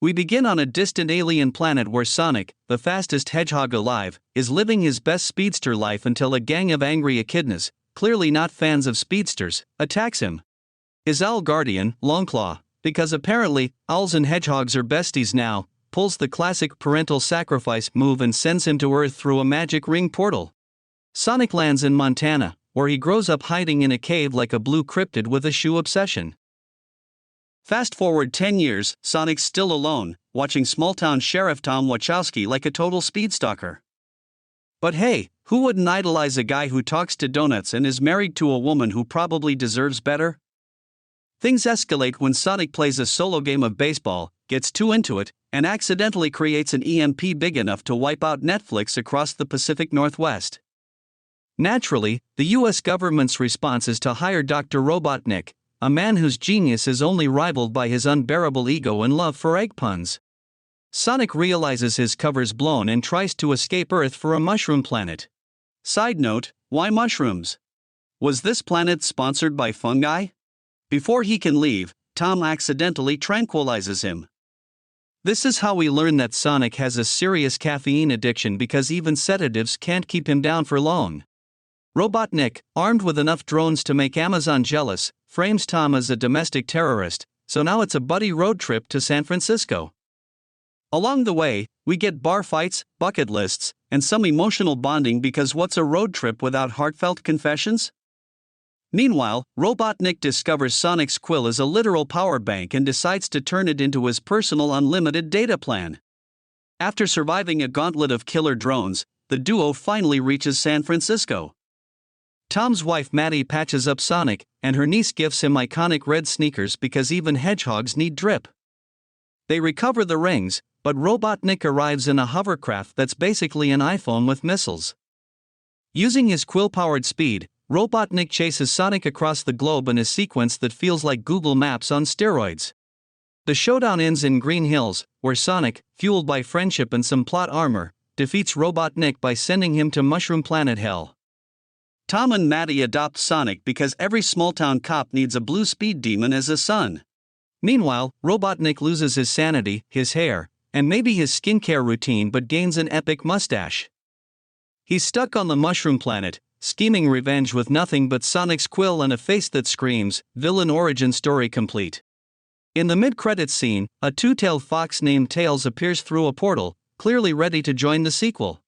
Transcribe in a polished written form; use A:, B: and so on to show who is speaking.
A: We begin on a distant alien planet where Sonic, the fastest hedgehog alive, is living his best speedster life until a gang of angry echidnas, clearly not fans of speedsters, attacks him. His owl guardian, Longclaw, because apparently owls and hedgehogs are besties now, pulls the classic parental sacrifice move and sends him to Earth through a magic ring portal. Sonic lands in Montana, where he grows up hiding in a cave like a blue cryptid with a shoe obsession. Fast forward 10 years, Sonic's still alone, watching small-town Sheriff Tom Wachowski like a total speedstalker. But hey, who wouldn't idolize a guy who talks to donuts and is married to a woman who probably deserves better? Things escalate when Sonic plays a solo game of baseball, gets too into it, and accidentally creates an EMP big enough to wipe out Netflix across the Pacific Northwest. Naturally, the US government's response is to hire Dr. Robotnik, a man whose genius is only rivaled by his unbearable ego and love for egg puns. Sonic realizes his cover's blown and tries to escape Earth for a mushroom planet. Side note, why mushrooms? Was this planet sponsored by fungi? Before he can leave, Tom accidentally tranquilizes him. This is how we learn that Sonic has a serious caffeine addiction because even sedatives can't keep him down for long. Robotnik, armed with enough drones to make Amazon jealous, frames Tom as a domestic terrorist, so now it's a buddy road trip to San Francisco. Along the way, we get bar fights, bucket lists, and some emotional bonding because what's a road trip without heartfelt confessions? Meanwhile, Robotnik discovers Sonic's quill is a literal power bank and decides to turn it into his personal unlimited data plan. After surviving a gauntlet of killer drones, the duo finally reaches San Francisco. Tom's wife Maddie patches up Sonic, and her niece gives him iconic red sneakers because even hedgehogs need drip. They recover the rings, but Robotnik arrives in a hovercraft that's basically an iPhone with missiles. Using his quill-powered speed, Robotnik chases Sonic across the globe in a sequence that feels like Google Maps on steroids. The showdown ends in Green Hills, where Sonic, fueled by friendship and some plot armor, defeats Robotnik by sending him to Mushroom Planet Hell. Tom and Maddie adopt Sonic because every small-town cop needs a blue speed demon as a son. Meanwhile, Robotnik loses his sanity, his hair, and maybe his skincare routine but gains an epic mustache. He's stuck on the Mushroom Planet, scheming revenge with nothing but Sonic's quill and a face that screams, villain origin story complete. In the mid-credits scene, a two-tailed fox named Tails appears through a portal, clearly ready to join the sequel.